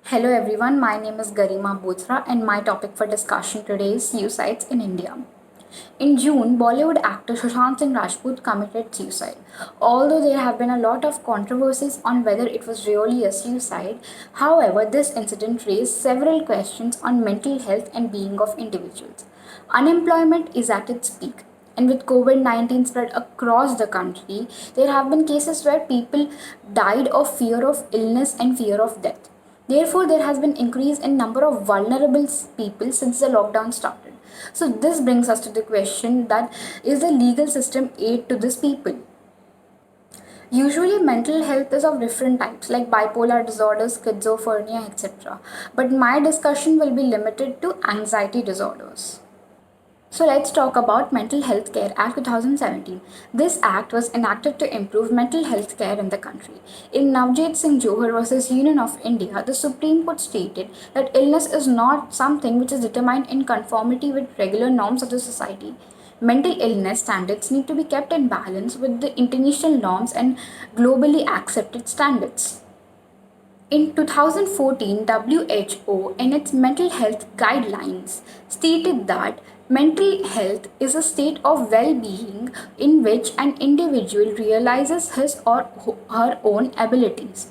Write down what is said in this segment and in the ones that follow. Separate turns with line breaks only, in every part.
Hello everyone, my name is Garima Bothra and my topic for discussion today is suicides in India. In June, Bollywood actor Sushant Singh Rajput committed suicide. Although there have been a lot of controversies on whether it was really a suicide, however, this incident raised several questions on mental health and being of individuals. Unemployment is at its peak. And with COVID 19 spread across the country, there have been cases where people died of fear of illness and fear of death. Therefore, there has been increase in number of vulnerable people since the lockdown started. So this brings us to the question that is the legal system aid to these people? Usually, mental health is of different types like bipolar disorders, schizophrenia, etc. But my discussion will be limited to anxiety disorders. So let's talk about Mental Health Care Act 2017. This act was enacted to improve mental health care in the country. In Navjit Singh Johar versus Union of India, the Supreme Court stated that illness is not something which is determined in conformity with regular norms of the society. Mental illness standards need to be kept in balance with the international norms and globally accepted standards. In 2014, WHO, in its mental health guidelines, stated that mental health is a state of well being in which an individual realizes his or her own abilities.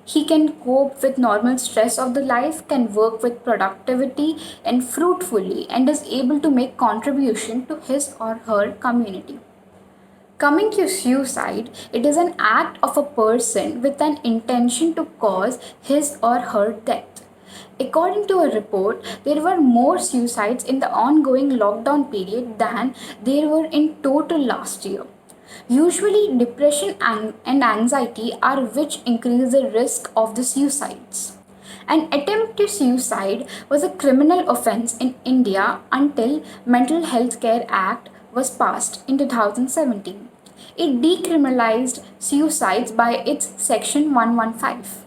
He can cope with normal stress of the life, can work with productivity and fruitfully, and is able to make contribution to his or her community. Coming to suicide, it is an act of a person with an intention to cause his or her death. According to a report, there were more suicides in the ongoing lockdown period than there were in total last year. Usually, depression and anxiety are which increase the risk of the suicides. An attempt to suicide was a criminal offense in India until Mental Health Care Act was passed in 2017. It decriminalized suicides by its section 115.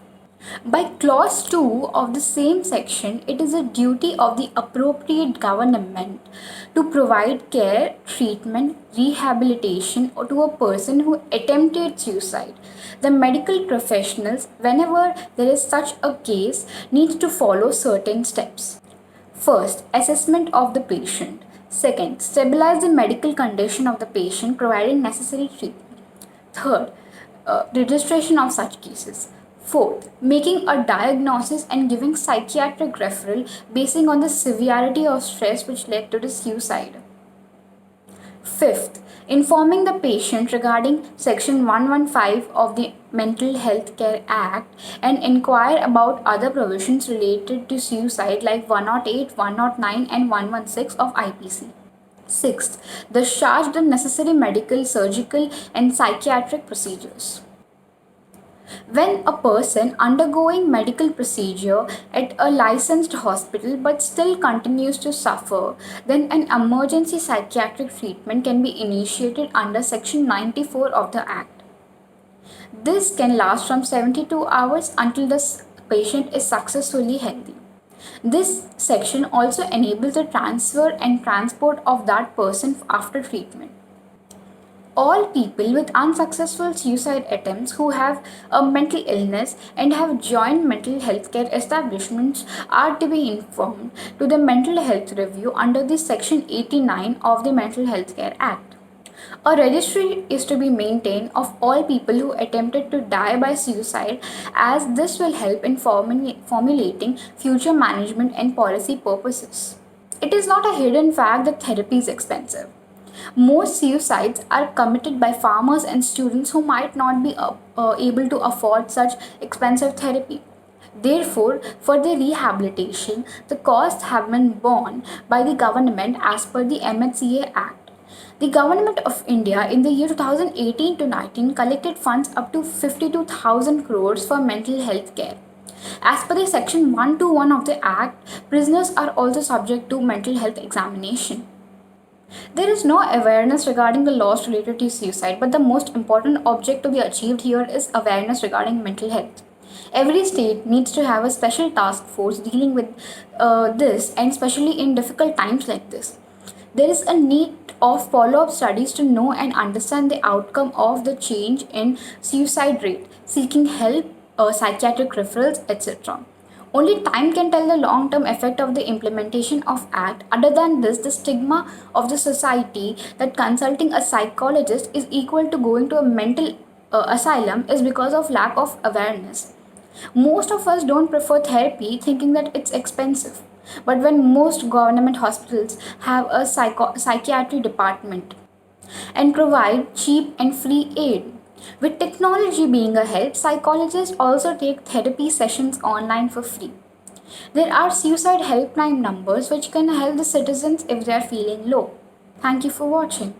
By clause 2 of the same section, it is a duty of the appropriate government to provide care, treatment, rehabilitation to a person who attempted suicide. The medical professionals, whenever there is such a case, need to follow certain steps. First, assessment of the patient. Second, stabilize the medical condition of the patient, providing necessary treatment. Third, registration of such cases. Fourth, making a diagnosis and giving psychiatric referral basing on the severity of stress which led to the suicide. Fifth, informing the patient regarding Section 115 of the Mental Health Care Act and inquire about other provisions related to suicide like 108, 109, and 116 of IPC. Sixth, discharge the necessary medical, surgical, and psychiatric procedures. When a person undergoing medical procedure at a licensed hospital but still continues to suffer, then an emergency psychiatric treatment can be initiated under Section 94 of the Act. This can last from 72 hours until the patient is successfully healthy. This section also enables the transfer and transport of that person after treatment. All people with unsuccessful suicide attempts who have a mental illness and have joined mental health care establishments are to be informed to the mental health review under the section 89 of the Mental Health Care Act. A registry is to be maintained of all people who attempted to die by suicide, as this will help in formulating future management and policy purposes. It is not a hidden fact that therapy is expensive. Most suicides are committed by farmers and students who might not be able to afford such expensive therapy. Therefore, for their rehabilitation, the costs have been borne by the government as per the MHCA Act. The Government of India in the year 2018 to 19 collected funds up to 52,000 crores for mental health care. As per the section 121 of the Act, prisoners are also subject to mental health examination. There is no awareness regarding the laws related to suicide, but the most important object to be achieved here is awareness regarding mental health. Every state needs to have a special task force dealing with this, and especially in difficult times like this. There is a need of follow-up studies to know and understand the outcome of the change in suicide rate, seeking help, psychiatric referrals, etc. Only time can tell the long-term effect of the implementation of Act. Other than this, the stigma of the society that consulting a psychologist is equal to going to a mental asylum is because of lack of awareness. Most of us don't prefer therapy thinking that it's expensive. But when most government hospitals have a psychiatry department and provide cheap and free aid. With technology being a help, psychologists also take therapy sessions online for free. There are suicide helpline numbers which can help the citizens if they are feeling low. Thank you for watching.